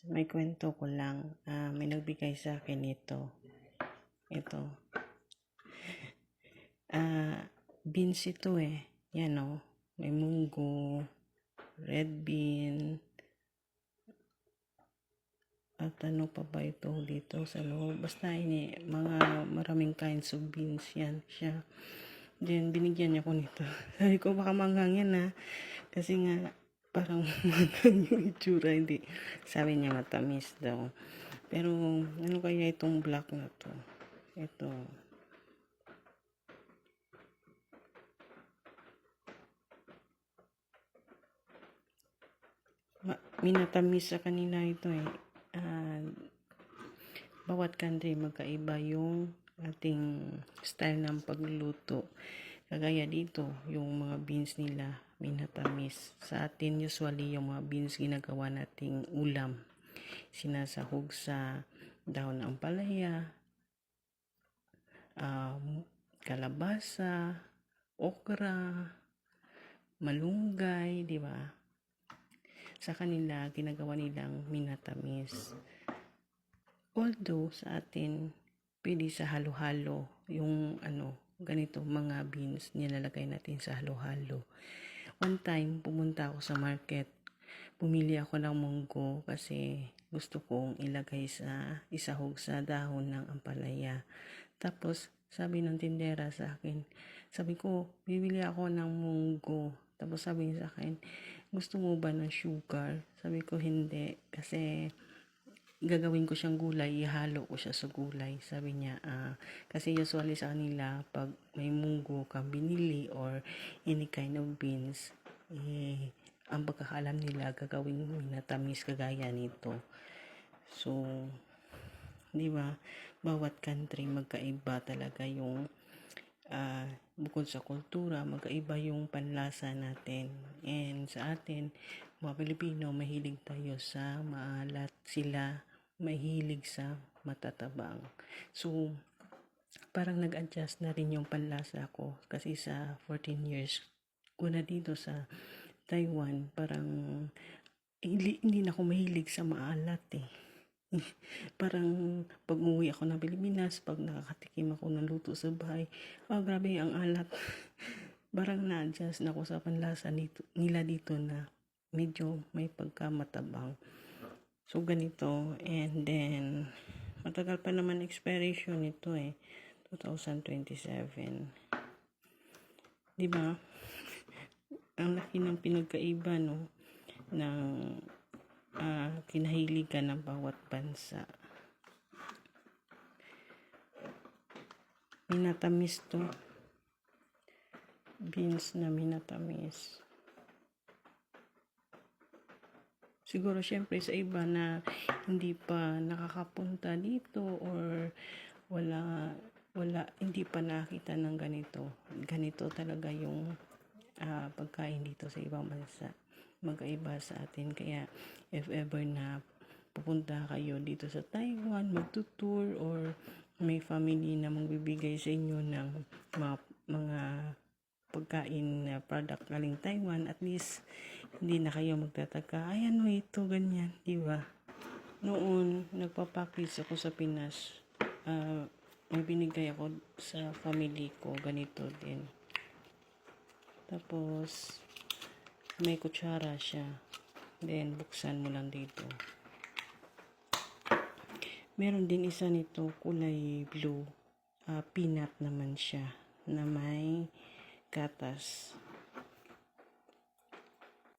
may kwento ko lang. May nagbigay sa akin ito. Ito. Beans ito eh. Yan o. May munggo, red bean, at ano pa ba ito dito sa loob. Basta ini, mga maraming kinds of beans yan siya. Then, binigyan niya ko nito. Sabi ko, baka manggang yan ha. Kasi nga, parang manggang yung itsura. Hindi. Sabi niya matamis daw. Pero, ano kaya itong black na to? Ito. Minatamis sa kanila ito eh. Bawat country magkaiba yung ating style ng pagluluto. Kagaya dito, yung mga beans nila minatamis. Sa atin usually yung mga beans ginagawa nating ulam. Sinasahog sa dahon ng ampalaya, kalabasa, okra, malunggay, di ba? Sa kanila, ginagawa nilang minatamis. Although, sa atin, pwede sa halo-halo, yung ganito, mga beans, nilalagay natin sa halo-halo. One time, pumunta ako sa market, pumili ako ng munggo kasi gusto kong ilagay isahog sa dahon ng ampalaya. Tapos, sabi ng tindera sa akin, sabi ko, bibili ako ng munggo. Tapos sabi niya sa akin, gusto mo ba ng sugar? Sabi ko, hindi. Kasi, gagawin ko siyang gulay, ihalo ko siya sa gulay. Sabi niya, kasi usually sa kanila, pag may munggo kang binili or any kind of beans, ang pagkakaalam nila, gagawin minatamis kagaya nito. So, di ba, bawat country magkaiba talaga yung bukod sa kultura, magkaiba yung panlasa natin. And sa atin, mga Pilipino, mahilig tayo sa maalat. Sila mahilig sa matatabang. So, parang nag-adjust na rin yung panlasa ko. Kasi sa 14 years ko na dito sa Taiwan, parang hindi na ako mahilig sa maalat eh. Parang pag umuwi ako ng Pilipinas, pag nakakatikim ako ng luto sa bahay, grabe ang alat. Parang na-adjust na ako sa panlasa nila dito na medyo may pagkamatabang. So, ganito. And then, matagal pa naman expiration nito eh. 2027. Diba? Ang laki ng pinagkaiba, no? Ng kinahiligan ng bawat bansa. Minatamis to. Beans na minatamis. Siguro syempre sa iba na hindi pa nakakapunta dito or hindi pa nakita ng ganito. Ganito talaga yung pagkain dito sa ibang bansa. Magkaiba sa atin. Kaya if ever na pupunta kayo dito sa Taiwan, magtutour or may family na magbibigay sa inyo ng mga pagkain na product galing Taiwan, at least hindi na kayo magtataka, ay ano ito, ganyan, di ba? Noon, nagpapackage ako sa Pinas, may binigay ako sa family ko, ganito din. Tapos, may kutsara siya. Then, buksan mo lang dito. Meron din isa nito, kulay blue. Peanut naman siya, na may gatas.